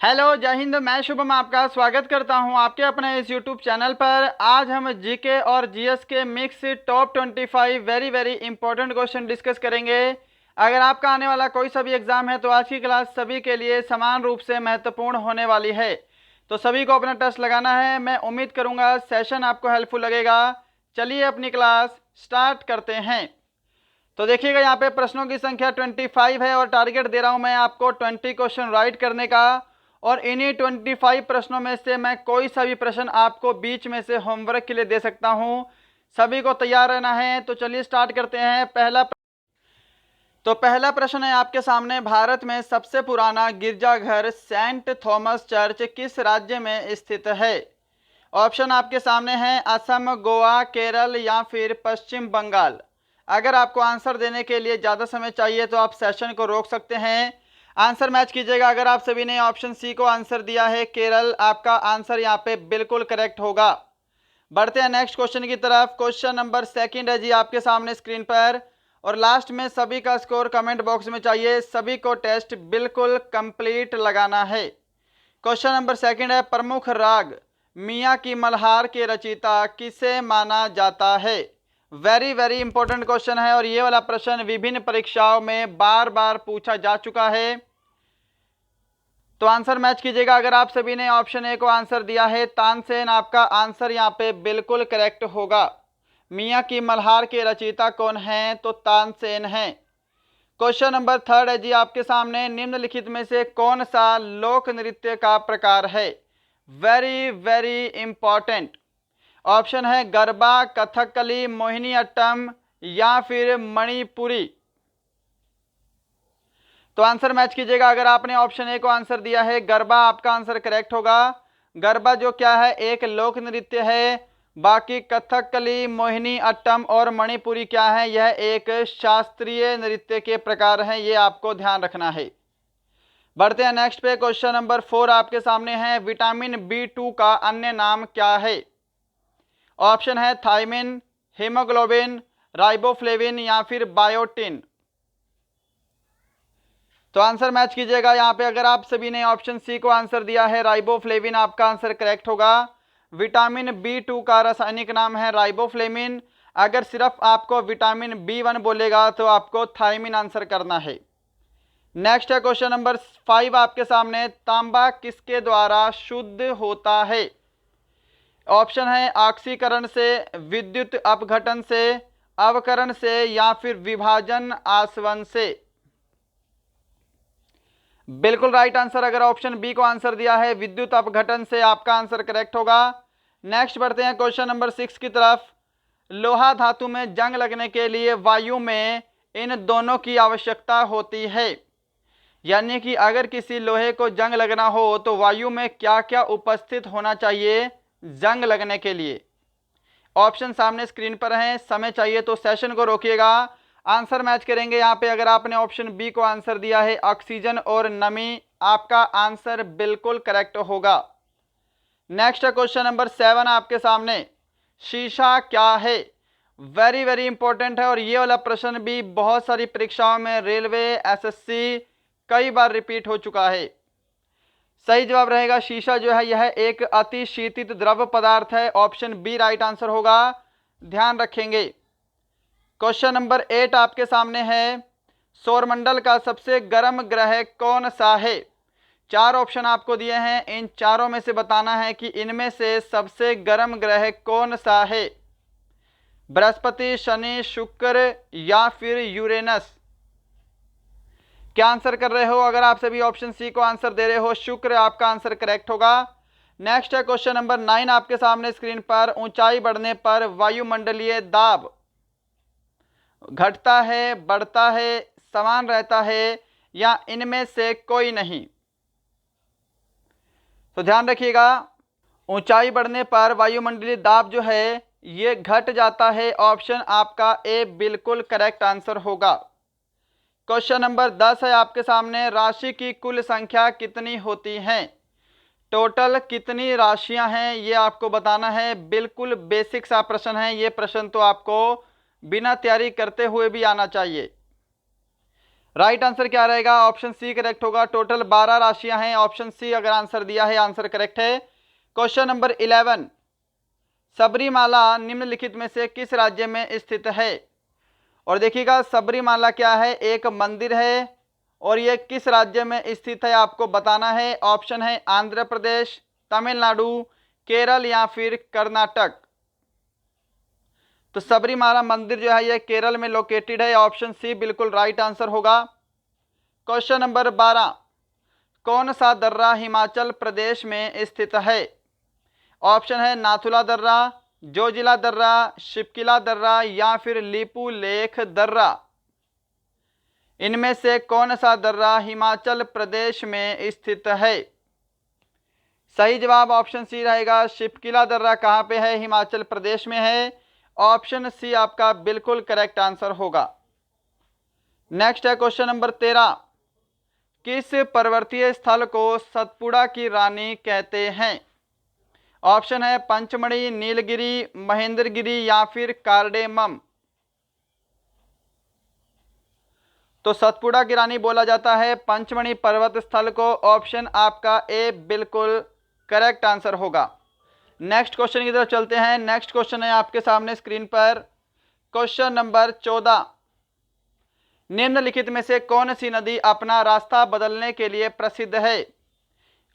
Hello, जय हिंद। मैं शुभम आपका स्वागत करता हूं आपके अपने इस यूट्यूब चैनल पर। आज हम जीके और जीएस के mix top 25 very very important question discuss करेंगे। अगर आपका आने वाला कोई सा भी एग्जाम है तो आज की क्लास सभी के लिए समान रूप से महत्वपूर्ण होने वाली है, तो सभी को अपना टेस्ट लगाना है। मैं उम्मीद करूंगा सेशन आपको हेल्पफुल लगेगा। चलिए अपनी क्लास स्टार्ट करते हैं। तो देखिएगा, यहाँ पे प्रश्नों की संख्या 25 है और टारगेट दे रहा हूं मैं आपको 20 क्वेश्चन राइट करने का। और इन्हीं 25 प्रश्नों में से मैं कोई सा भी प्रश्न आपको बीच में से होमवर्क के लिए दे सकता हूं। सभी को तैयार रहना है। तो चलिए स्टार्ट करते हैं। पहला प्रश्न है आपके सामने। भारत में सबसे पुराना गिरजाघर सेंट थॉमस चर्च किस राज्य में स्थित है? ऑप्शन आपके सामने हैं असम, गोवा, केरल या फिर पश्चिम बंगाल। अगर आपको आंसर देने के लिए ज़्यादा समय चाहिए तो आप सेशन को रोक सकते हैं। आंसर मैच कीजिएगा। अगर आप सभी ने ऑप्शन सी को आंसर दिया है केरल, आपका आंसर यहाँ पे बिल्कुल करेक्ट होगा। बढ़ते हैं नेक्स्ट क्वेश्चन की तरफ। क्वेश्चन नंबर सेकंड है जी आपके सामने स्क्रीन पर। और लास्ट में सभी का स्कोर कमेंट बॉक्स में चाहिए। सभी को टेस्ट बिल्कुल कंप्लीट लगाना है। क्वेश्चन नंबर सेकंड है, प्रमुख राग मियाँ की मल्हार के रचयिता किसे माना जाता है? वेरी वेरी इंपॉर्टेंट क्वेश्चन है और ये वाला प्रश्न विभिन्न परीक्षाओं में बार बार पूछा जा चुका है। तो आंसर मैच कीजिएगा। अगर आप सभी ने ऑप्शन ए को आंसर दिया है तानसेन, आपका आंसर यहाँ पे बिल्कुल करेक्ट होगा। मियाँ की मल्हार के रचयिता कौन है? तो तानसेन है। क्वेश्चन नंबर थर्ड है जी आपके सामने। निम्नलिखित में से कौन सा लोक नृत्य का प्रकार है? Very very important. ऑप्शन है गरबा, कथकली, मोहिनीअट्टम या फिर मणिपुरी। तो आंसर मैच कीजिएगा। अगर आपने ऑप्शन ए को आंसर दिया है गरबा, आपका आंसर करेक्ट होगा। गरबा जो क्या है, एक लोक नृत्य है। बाकी कथकली, मोहिनी अट्टम और मणिपुरी क्या है, यह एक शास्त्रीय नृत्य के प्रकार हैं। ये आपको ध्यान रखना है। बढ़ते हैं नेक्स्ट पे। क्वेश्चन नंबर 4 आपके सामने है। विटामिन B2 का अन्य नाम क्या है? ऑप्शन है थायमिन, हीमोग्लोबिन, राइबोफ्लेविन या फिर बायोटिन। तो आंसर मैच कीजिएगा। यहाँ पे अगर आप सभी ने ऑप्शन सी को आंसर दिया है राइबोफ्लेविन, आपका आंसर करेक्ट होगा। विटामिन B2 का रासायनिक नाम है राइबोफ्लेविन। अगर सिर्फ आपको विटामिन B1 बोलेगा तो आपको थायमिन आंसर करना है। नेक्स्ट है क्वेश्चन नंबर 5 आपके सामने। तांबा किसके द्वारा शुद्ध होता है? ऑप्शन है ऑक्सीकरण से, विद्युत अपघटन से, अवकरण से या फिर विभाजन आसवन से। बिल्कुल राइट आंसर। अगर ऑप्शन बी को आंसर दिया है विद्युत अपघटन से, आपका आंसर करेक्ट होगा। नेक्स्ट बढ़ते हैं क्वेश्चन नंबर 6 की तरफ। लोहा धातु में जंग लगने के लिए वायु में इन दोनों की आवश्यकता होती है। यानी कि अगर किसी लोहे को जंग लगना हो तो वायु में क्या क्या उपस्थित होना चाहिए जंग लगने के लिए? ऑप्शन सामने स्क्रीन पर हैं। समय चाहिए तो सेशन को रोकिएगा। आंसर मैच करेंगे यहाँ पे। अगर आपने ऑप्शन बी को आंसर दिया है ऑक्सीजन और नमी, आपका आंसर बिल्कुल करेक्ट होगा। नेक्स्ट है क्वेश्चन नंबर 7 आपके सामने। शीशा क्या है? वेरी वेरी इंपॉर्टेंट है और ये वाला प्रश्न भी बहुत सारी परीक्षाओं में, रेलवे, एसएससी, कई बार रिपीट हो चुका है। सही जवाब रहेगा शीशा जो है यह एक अति शीतित द्रव पदार्थ है। ऑप्शन बी राइट आंसर होगा, ध्यान रखेंगे। क्वेश्चन नंबर 8 आपके सामने है। सौरमंडल का सबसे गर्म ग्रह कौन सा है? 4 ऑप्शन आपको दिए हैं। इन चारों में से बताना है कि इनमें से सबसे गर्म ग्रह कौन सा है। बृहस्पति, शनि, शुक्र या फिर यूरेनस। क्या आंसर कर रहे हो? अगर आप सभी ऑप्शन सी को आंसर दे रहे हो शुक्र, आपका आंसर करेक्ट होगा। नेक्स्ट है क्वेश्चन नंबर 9 आपके सामने स्क्रीन पर। ऊंचाई बढ़ने पर वायुमंडलीय दाब घटता है, बढ़ता है, समान रहता है या इनमें से कोई नहीं? तो ध्यान रखिएगा, ऊंचाई बढ़ने पर वायुमंडलीय दाब जो है ये घट जाता है। ऑप्शन आपका ए बिल्कुल करेक्ट आंसर होगा। क्वेश्चन नंबर 10 है आपके सामने। राशि की कुल संख्या कितनी होती है? टोटल कितनी राशियां हैं ये आपको बताना है। बिल्कुल बेसिक सा प्रश्न है ये। प्रश्न तो आपको बिना तैयारी करते हुए भी आना चाहिए। राइट आंसर क्या रहेगा? ऑप्शन सी करेक्ट होगा। टोटल 12 राशियां हैं, ऑप्शन सी अगर आंसर दिया है आंसर करेक्ट है। क्वेश्चन नंबर 11, सबरीमाला निम्नलिखित में से किस राज्य में स्थित है? और देखिएगा सबरीमाला क्या है? एक मंदिर है और ये किस राज्य में स्थित है आपको बताना है। ऑप्शन है आंध्र प्रदेश, तमिलनाडु, केरल या फिर कर्नाटक। तो सबरीमाला मंदिर जो है ये केरल में लोकेटेड है, ऑप्शन सी बिल्कुल राइट आंसर होगा। क्वेश्चन नंबर 12, कौन सा दर्रा हिमाचल प्रदेश में स्थित है? ऑप्शन है नाथुला दर्रा, जोजिला दर्रा, शिपकिला दर्रा या फिर लिपू लेख दर्रा। इनमें से कौन सा दर्रा हिमाचल प्रदेश में स्थित है? सही जवाब ऑप्शन सी रहेगा। शिपकिला दर्रा कहाँ पे है? हिमाचल प्रदेश में है, ऑप्शन सी आपका बिल्कुल करेक्ट आंसर होगा। नेक्स्ट है क्वेश्चन नंबर 13, किस पर्वतीय स्थल को सतपुड़ा की रानी कहते हैं? ऑप्शन है पंचमढ़ी, नीलगिरी, महेंद्रगिरी या फिर कार्डेमम। तो सतपुड़ा की रानी बोला जाता है पंचमढ़ी पर्वत स्थल को, ऑप्शन आपका ए बिल्कुल करेक्ट आंसर होगा। नेक्स्ट क्वेश्चन की तरफ चलते हैं। नेक्स्ट क्वेश्चन है आपके सामने स्क्रीन पर, क्वेश्चन नंबर 14, निम्नलिखित में से कौन सी नदी अपना रास्ता बदलने के लिए प्रसिद्ध है?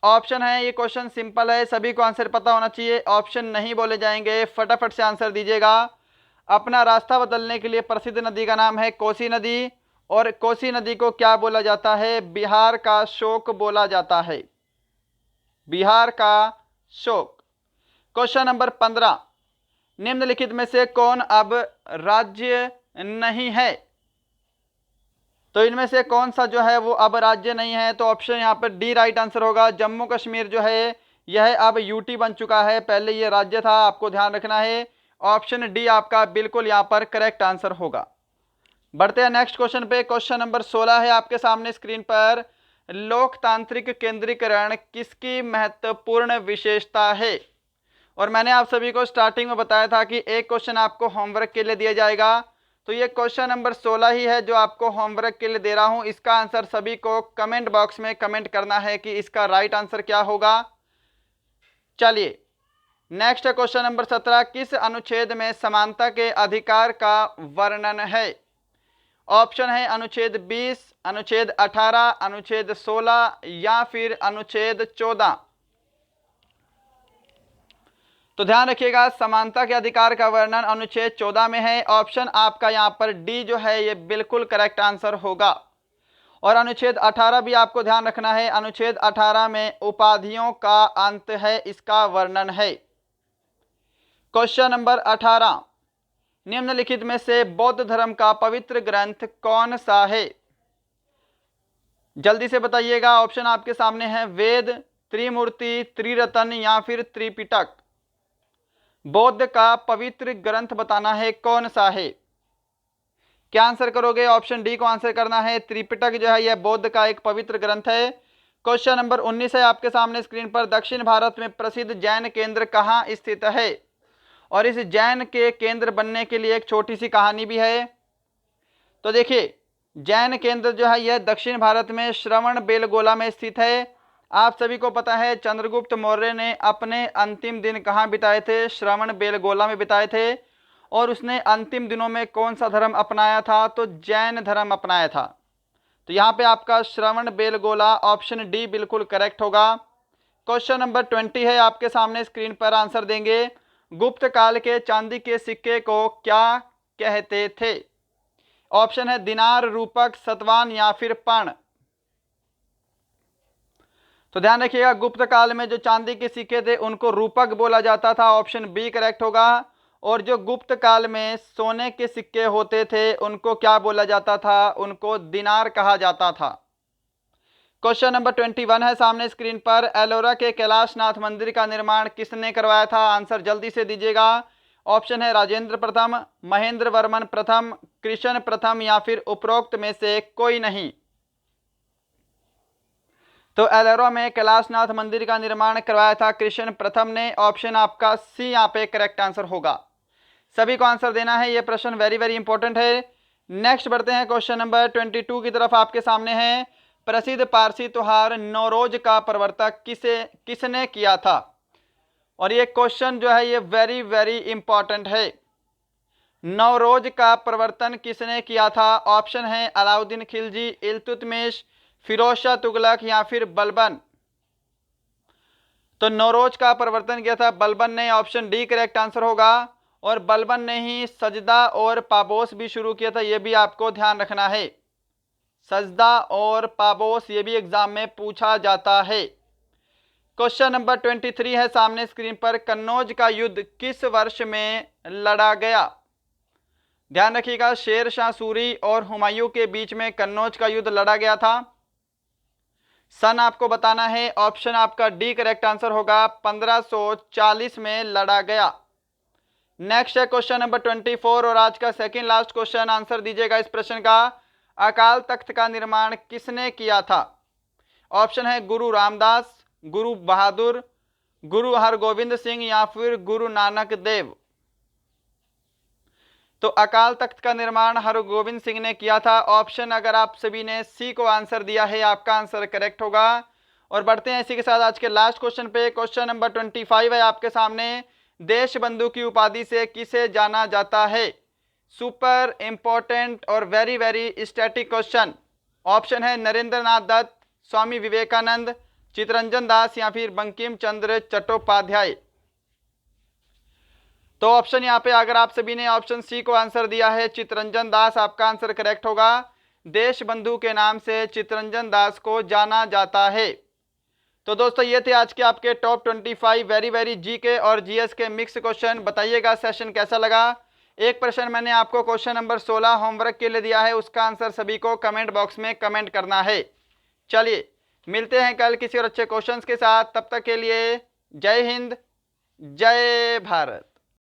ऑप्शन है, ये क्वेश्चन सिंपल है, सभी को आंसर पता होना चाहिए, ऑप्शन नहीं बोले जाएंगे, फटाफट से आंसर दीजिएगा। अपना रास्ता बदलने के लिए प्रसिद्ध नदी का नाम है कोसी नदी, और कोसी नदी को क्या बोला जाता है? बिहार का शोक बोला जाता है, बिहार का शोक। क्वेश्चन नंबर 15, निम्नलिखित में से कौन अब राज्य नहीं है? तो इनमें से कौन सा जो है वो अब राज्य नहीं है? तो ऑप्शन यहाँ पर डी राइट आंसर होगा। जम्मू कश्मीर जो है यह अब यूटी बन चुका है, पहले ये राज्य था, आपको ध्यान रखना है। ऑप्शन डी आपका बिल्कुल यहाँ पर करेक्ट आंसर होगा। बढ़ते हैं नेक्स्ट क्वेश्चन पे। क्वेश्चन नंबर 16 है आपके सामने स्क्रीन पर, लोकतांत्रिक केंद्रीकरण किसकी महत्वपूर्ण विशेषता है? और मैंने आप सभी को स्टार्टिंग में बताया था कि एक क्वेश्चन आपको होमवर्क के लिए दिया जाएगा, तो ये क्वेश्चन नंबर 16 ही है जो आपको होमवर्क के लिए दे रहा हूं। इसका आंसर सभी को कमेंट बॉक्स में कमेंट करना है कि इसका राइट आंसर क्या होगा। चलिए नेक्स्ट है क्वेश्चन नंबर 17, किस अनुच्छेद में समानता के अधिकार का वर्णन है? ऑप्शन है अनुच्छेद 20, अनुच्छेद 18, अनुच्छेद 16 या फिर अनुच्छेद 14। तो ध्यान रखिएगा, समानता के अधिकार का वर्णन अनुच्छेद 14 में है, ऑप्शन आपका यहाँ पर डी जो है ये बिल्कुल करेक्ट आंसर होगा। और अनुच्छेद 18 भी आपको ध्यान रखना है, अनुच्छेद 18 में उपाधियों का अंत है, इसका वर्णन है। क्वेश्चन नंबर 18, निम्नलिखित में से बौद्ध धर्म का पवित्र ग्रंथ कौन सा है? जल्दी से बताइएगा, ऑप्शन आपके सामने है वेद, त्रिमूर्ति, त्रिरत्न या फिर त्रिपिटक। बौद्ध का पवित्र ग्रंथ बताना है, कौन सा है? क्या आंसर करोगे? ऑप्शन डी को आंसर करना है, त्रिपिटक जो है यह बौद्ध का एक पवित्र ग्रंथ है। क्वेश्चन नंबर 19 है आपके सामने स्क्रीन पर, दक्षिण भारत में प्रसिद्ध जैन केंद्र कहाँ स्थित है? और इस जैन के केंद्र बनने के लिए एक छोटी सी कहानी भी है। तो देखिए, जैन केंद्र जो है यह दक्षिण भारत में श्रवण बेलगोला में स्थित है। आप सभी को पता है चंद्रगुप्त मौर्य ने अपने अंतिम दिन कहाँ बिताए थे? श्रवण बेलगोला में बिताए थे। और उसने अंतिम दिनों में कौन सा धर्म अपनाया था? तो जैन धर्म अपनाया था। तो यहाँ पे आपका श्रवण बेलगोला, ऑप्शन डी बिल्कुल करेक्ट होगा। क्वेश्चन नंबर 20 है आपके सामने स्क्रीन पर, आंसर देंगे, गुप्त काल के चांदी के सिक्के को क्या कहते थे? ऑप्शन है दिनार, रूपक, सतवान या फिर पण। तो ध्यान रखिएगा, गुप्त काल में जो चांदी के सिक्के थे उनको रूपक बोला जाता था, ऑप्शन बी करेक्ट होगा। और जो गुप्त काल में सोने के सिक्के होते थे उनको क्या बोला जाता था? उनको दिनार कहा जाता था। क्वेश्चन नंबर 21 है सामने स्क्रीन पर, एलोरा के कैलाशनाथ मंदिर का निर्माण किसने करवाया था? आंसर जल्दी से दीजिएगा। ऑप्शन है राजेंद्र प्रथम, महेंद्र वर्मन प्रथम, कृष्ण प्रथम या फिर उपरोक्त में से कोई नहीं। तो एलोरा में कैलाशनाथ मंदिर का निर्माण करवाया था कृष्ण प्रथम ने, ऑप्शन आपका सी यहाँ पे करेक्ट आंसर होगा। सभी को आंसर देना है, ये प्रश्न वेरी वेरी इंपॉर्टेंट है। नेक्स्ट बढ़ते हैं क्वेश्चन नंबर 22 की तरफ। आपके सामने है, प्रसिद्ध पारसी त्योहार नौरोज का प्रवर्तक किसने किया था? और ये क्वेश्चन जो है ये वेरी वेरी इंपॉर्टेंट है। नौरोज का प्रवर्तन किसने किया था? ऑप्शन है अलाउद्दीन खिलजी, इल्तुतमिश, फिरोज शाह तुगलक या फिर बलबन। तो नौरोज का प्रवर्तन किया था बलबन ने, ऑप्शन डी करेक्ट आंसर होगा। और बलबन ने ही सजदा और पाबोस भी शुरू किया था, यह भी आपको ध्यान रखना है। सजदा और पाबोस ये भी एग्जाम में पूछा जाता है। क्वेश्चन नंबर 23 है सामने स्क्रीन पर, कन्नौज का युद्ध किस वर्ष में लड़ा गया? ध्यान रखिएगा, शेर शाह सूरी और हुमायूं के बीच में कन्नौज का युद्ध लड़ा गया था। सन आपको बताना है, ऑप्शन आपका डी करेक्ट आंसर होगा, 1540 में लड़ा गया। नेक्स्ट है क्वेश्चन नंबर 24 और आज का सेकंड लास्ट क्वेश्चन। आंसर दीजिएगा इस प्रश्न का, अकाल तख्त का निर्माण किसने किया था? ऑप्शन है गुरु रामदास, गुरु बहादुर, गुरु हरगोविंद सिंह या फिर गुरु नानक देव। तो अकाल तख्त का निर्माण हरगोविंद सिंह ने किया था। ऑप्शन अगर आप सभी ने सी को आंसर दिया है, आपका आंसर करेक्ट होगा। और बढ़ते हैं इसी के साथ आज के लास्ट क्वेश्चन पे। क्वेश्चन नंबर 25 है आपके सामने, देश बंधु की उपाधि से किसे जाना जाता है? सुपर इंपॉर्टेंट और very very static question. Option है नरेंद्र नाथ दत्त, स्वामी विवेकानंद, चित्तरंजन दास या फिर बंकिम चंद्र चट्टोपाध्याय। तो ऑप्शन यहाँ पे अगर आप सभी ने ऑप्शन सी को आंसर दिया है, चित्तरंजन दास, आपका आंसर करेक्ट होगा। देश बंधु के नाम से चित्तरंजन दास को जाना जाता है। तो दोस्तों ये थे आज के आपके टॉप 25 वेरी वेरी जीके और जीएस के मिक्स क्वेश्चन। बताइएगा सेशन कैसा लगा। एक प्रश्न मैंने आपको क्वेश्चन नंबर 16 होमवर्क के लिए दिया है, उसका आंसर सभी को कमेंट बॉक्स में कमेंट करना है। चलिए मिलते हैं कल किसी और अच्छे क्वेश्चंस के साथ, तब तक के लिए जय हिंद, जय भारत।